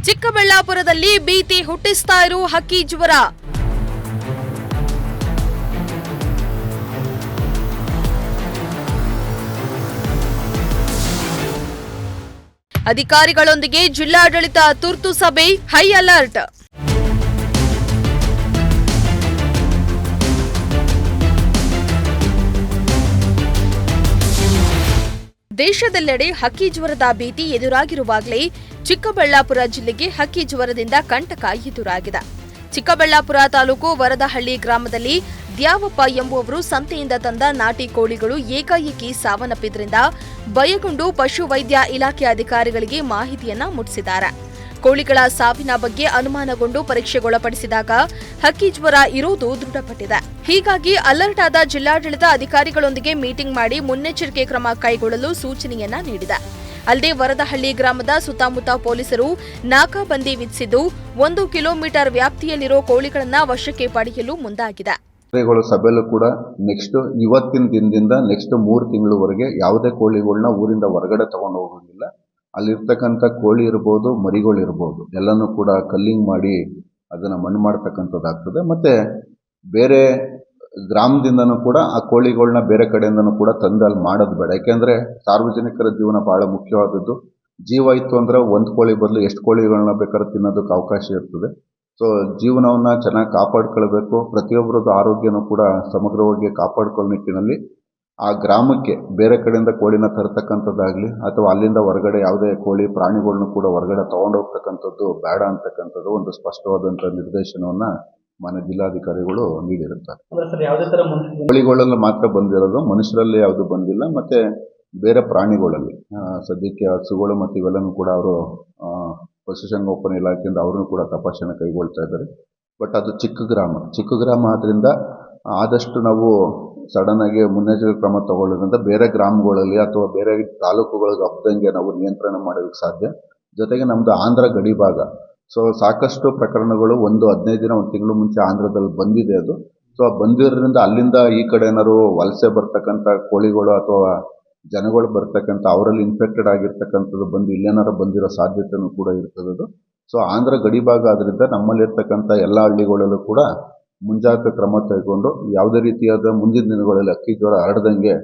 ಚಿಕ್ಕಬಳ್ಳಾಪುರದಲ್ಲಿ ಭೀತಿ ಹುಟ್ಟಿಸ್ತಾ ಇರೋ ಹಕ್ಕಿ ಜ್ವರ. ಅಧಿಕಾರಿಗಳೊಂದಿಗೆ ಜಿಲ್ಲಾಡಳಿತ ತುರ್ತು ಸಭೆ, ಹೈ ಅಲರ್ಟ್. ದೇಶದೆಲ್ಲೆಡೆ ಹಕ್ಕಿ ಜ್ವರದ ಭೀತಿ ಎದುರಾಗಿರುವಾಗಲೇ ಚಿಕ್ಕಬಳ್ಳಾಪುರ ಜಿಲ್ಲೆಗೆ ಹಕ್ಕಿ ಜ್ವರದಿಂದ ಕಂಟಕ ಎದುರಾಗಿದೆ. ಚಿಕ್ಕಬಳ್ಳಾಪುರ ತಾಲೂಕು ವರದಹಳ್ಳಿ ಗ್ರಾಮದಲ್ಲಿ ದ್ಯಾವಪ್ಪ ಎಂಬುವವರು ಸಂತೆಯಿಂದ ತಂದ ನಾಟಿ ಕೋಳಿಗಳು ಏಕಾಏಕಿ ಸಾವನ್ನಪ್ಪಿದ್ರಿಂದ ಭಯಗೊಂಡು ಪಶುವೈದ್ಯ ಇಲಾಖೆ ಅಧಿಕಾರಿಗಳಿಗೆ ಮಾಹಿತಿಯನ್ನ ಮುಟ್ಟಿಸಿದ್ದಾರೆ. ಕೋಳಿಗಳ ಸಾವಿನ ಬಗ್ಗೆ ಅನುಮಾನಗೊಂಡು ಪರೀಕ್ಷೆಗೊಳಪಡಿಸಿದಾಗ ಹಕ್ಕಿ ಜ್ವರ ಇರುವುದು ದೃಢಪಟ್ಟಿದೆ. ಹೀಗಾಗಿ ಅಲರ್ಟ್ ಆದ ಜಿಲ್ಲಾಡಳಿತ ಅಧಿಕಾರಿಗಳೊಂದಿಗೆ ಮೀಟಿಂಗ್ ಮಾಡಿ ಮುನ್ನೆಚ್ಚರಿಕೆ ಕ್ರಮ ಕೈಗೊಳ್ಳಲು ಸೂಚನೆಯನ್ನ ನೀಡಿದೆ. ಅಲ್ಲದೆ ವರದಹಳ್ಳಿ ಗ್ರಾಮದ ಸುತ್ತಮುತ್ತ ಪೊಲೀಸರು ನಾಕಾಬಂದಿ ವಿಧಿಸಿದ್ದು 1 ಕಿಲೋಮೀಟರ್ ವ್ಯಾಪ್ತಿಯಲ್ಲಿರೋ ಕೋಳಿಗಳನ್ನ ವಶಕ್ಕೆ ಪಡೆಯಲು ಮುಂದಾಗಿದೆ. ಸಭೆಯಲ್ಲೂ ಕೂಡ ಇವತ್ತಿನ ದಿನದಿಂದ ನೆಕ್ಸ್ಟ್ 3 ತಿಂಗಳವರೆಗೆ ಯಾವುದೇ ಕೋಳಿಗಳನ್ನ ಊರಿಂದ ಹೊರಗಡೆ ತಗೊಂಡು ಹೋಗೋದಿಲ್ಲ. ಅಲ್ಲಿರ್ತಕ್ಕಂಥ ಕೋಳಿ ಇರ್ಬೋದು, ಮರಿಗಳಿರ್ಬೋದು, ಎಲ್ಲನೂ ಕೂಡ ಕಲ್ಲಿಂಗ್ ಮಾಡಿ ಅದನ್ನು ಮಣ್ಣು ಮಾಡ್ತಕ್ಕಂಥದ್ದಾಗ್ತದೆ. ಮತ್ತು ಬೇರೆ ಗ್ರಾಮದಿಂದನೂ ಕೂಡ ಆ ಕೋಳಿಗಳನ್ನ ಬೇರೆ ಕಡೆಯಿಂದನೂ ಕೂಡ ತಂದು ಅಲ್ಲಿ ಮಾಡೋದು ಬೇಡ. ಯಾಕೆಂದರೆ ಸಾರ್ವಜನಿಕರ ಜೀವನ ಭಾಳ ಮುಖ್ಯವಾದದ್ದು. ಜೀವ ಇತ್ತು ಅಂದರೆ ಒಂದು ಕೋಳಿ ಬದಲು ಎಷ್ಟು ಕೋಳಿಗಳನ್ನ ಬೇಕಾದ್ರೆ ತಿನ್ನೋದಕ್ಕೆ ಅವಕಾಶ ಇರ್ತದೆ. ಸೊ ಜೀವನವನ್ನು ಚೆನ್ನಾಗಿ ಕಾಪಾಡ್ಕೊಳ್ಬೇಕು. ಪ್ರತಿಯೊಬ್ಬರದ್ದು ಆರೋಗ್ಯನೂ ಕೂಡ ಸಮಗ್ರವಾಗಿ ಕಾಪಾಡ್ಕೊಳ್ಳೋ ನಿಟ್ಟಿನಲ್ಲಿ ಆ ಗ್ರಾಮಕ್ಕೆ ಬೇರೆ ಕಡೆಯಿಂದ ಕೋಳಿನ ತರ್ತಕ್ಕಂಥದ್ದಾಗಲಿ ಅಥವಾ ಅಲ್ಲಿಂದ ಹೊರಗಡೆ ಯಾವುದೇ ಕೋಳಿ ಪ್ರಾಣಿಗಳನ್ನೂ ಕೂಡ ಹೊರಗಡೆ ತೊಗೊಂಡೋಗ್ತಕ್ಕಂಥದ್ದು ಬೇಡ ಅಂತಕ್ಕಂಥದ್ದು ಒಂದು ಸ್ಪಷ್ಟವಾದಂಥ ನಿರ್ದೇಶನವನ್ನು ಮಾನ್ಯ ಜಿಲ್ಲಾಧಿಕಾರಿಗಳು ನೀಡಿರುತ್ತಾರೆ. ಕೋಳಿಗಳಲ್ಲಿ ಮಾತ್ರ ಬಂದಿರೋದು, ಮನುಷ್ಯರಲ್ಲಿ ಯಾವುದು ಬಂದಿಲ್ಲ. ಮತ್ತು ಬೇರೆ ಪ್ರಾಣಿಗಳಲ್ಲಿ ಸದ್ಯಕ್ಕೆ ಹಸುಗಳು ಮತ್ತು ಇವೆಲ್ಲನೂ ಕೂಡ ಅವರು ಪಶುಸಂಗೋಪನಾ ಇಲಾಖೆಯಿಂದ ಅವ್ರನ್ನೂ ಕೂಡ ತಪಾಸಣೆ ಕೈಗೊಳ್ತಾ ಇದ್ದಾರೆ. ಬಟ್ ಅದು ಚಿಕ್ಕ ಗ್ರಾಮ ಆದ್ದರಿಂದ ಆದಷ್ಟು ನಾವು ಸಡನ್ನಾಗಿ ಮುನ್ನೆಚ್ಚರಿಕೆ ಕ್ರಮ ತಗೊಳ್ಳೋದ್ರಿಂದ ಬೇರೆ ಗ್ರಾಮಗಳಲ್ಲಿ ಅಥವಾ ಬೇರೆ ತಾಲೂಕುಗಳಿಗೆ ಹಬ್ಬದಂಗೆ ನಾವು ನಿಯಂತ್ರಣ ಮಾಡೋದಕ್ಕೆ ಸಾಧ್ಯ. ಜೊತೆಗೆ ನಮ್ಮದು ಆಂಧ್ರ ಗಡಿ ಭಾಗ. ಸೊ ಸಾಕಷ್ಟು ಪ್ರಕರಣಗಳು 15 ದಿನ 1 ತಿಂಗಳು ಮುಂಚೆ ಆಂಧ್ರದಲ್ಲಿ ಬಂದಿದೆ ಅದು. ಸೊ ಬಂದಿರೋದ್ರಿಂದ ಅಲ್ಲಿಂದ ಈ ಕಡೆ ಏನಾದ್ರು ವಲಸೆ ಬರ್ತಕ್ಕಂಥ ಕೋಳಿಗಳು ಅಥವಾ ಜನಗಳು ಬರ್ತಕ್ಕಂಥ ಅವರಲ್ಲಿ ಇನ್ಫೆಕ್ಟೆಡ್ ಆಗಿರ್ತಕ್ಕಂಥದ್ದು ಬಂದು ಇಲ್ಲೇನಾರು ಬಂದಿರೋ ಸಾಧ್ಯತೆಯೂ ಕೂಡ ಇರ್ತದದು. ಸೊ ಆಂಧ್ರ ಗಡಿ ಭಾಗ ಆದ್ದರಿಂದ ನಮ್ಮಲ್ಲಿರ್ತಕ್ಕಂಥ ಎಲ್ಲ ಹಳ್ಳಿಗಳಲ್ಲೂ ಕೂಡ ಮುಂಜಾಗ್ರತಾ ಕ್ರಮ ತೆಗೆದುಕೊಂಡು ಯಾವುದೇ ರೀತಿಯಾದ ಮುಂದಿನ ದಿನಗಳಲ್ಲಿ ಹಕ್ಕಿ ಜ್ವರ ಹರಡದಂಗೆ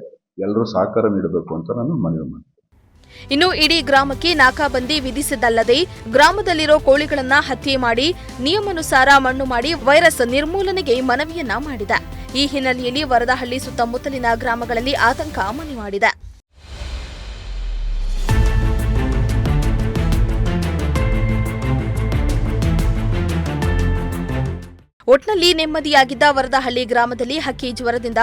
ಎಲ್ಲರೂ ಸಹಕಾರ ನೀಡಬೇಕು ಅಂತ ನಾನು ಮನವಿ ಮಾಡ್ತೀನಿ. ಇನ್ನು ಇಡೀ ಗ್ರಾಮಕ್ಕೆ ನಾಕಾಬಂದಿ ವಿಧಿಸಿದ್ದಲ್ಲದೆ ಗ್ರಾಮದಲ್ಲಿರೋ ಕೋಳಿಗಳನ್ನ ಹತ್ಯೆ ಮಾಡಿ ನಿಯಮಾನುಸಾರ ಮಣ್ಣು ಮಾಡಿ ವೈರಸ್ ನಿರ್ಮೂಲನೆಗೆ ಮನವಿಯನ್ನ ಮಾಡಿದೆ. ಈ ಹಿನ್ನೆಲೆಯಲ್ಲಿ ವರದಹಳ್ಳಿ ಸುತ್ತಮುತ್ತಲಿನ ಗ್ರಾಮಗಳಲ್ಲಿ ಆತಂಕ ಮನೆ ಮಾಡಿದೆ. ಒಟ್ನಲ್ಲಿ ನೆಮ್ಮದಿಯಾಗಿದ್ದ ವರದಹಳ್ಳಿ ಗ್ರಾಮದಲ್ಲಿ ಹಕ್ಕಿ ಜ್ವರದಿಂದ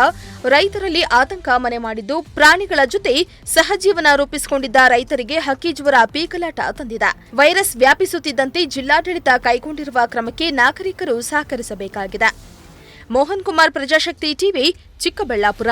ರೈತರಲ್ಲಿ ಆತಂಕ ಮನೆ ಮಾಡಿದ್ದು, ಪ್ರಾಣಿಗಳ ಜೊತೆ ಸಹಜೀವನ ರೂಪಿಸಿಕೊಂಡಿದ್ದ ರೈತರಿಗೆ ಹಕ್ಕಿ ಜ್ವರ ಪೀಕಲಾಟ ತಂದಿದೆ. ವೈರಸ್ ವ್ಯಾಪಿಸುತ್ತಿದ್ದಂತೆ ಜಿಲ್ಲಾಡಳಿತ ಕೈಗೊಂಡಿರುವ ಕ್ರಮಕ್ಕೆ ನಾಗರಿಕರು ಸಹಕರಿಸಬೇಕಾಗಿದೆ. ಮೋಹನ್ ಕುಮಾರ್, ಪ್ರಜಾಶಕ್ತಿ ಟಿವಿ, ಚಿಕ್ಕಬಳ್ಳಾಪುರ.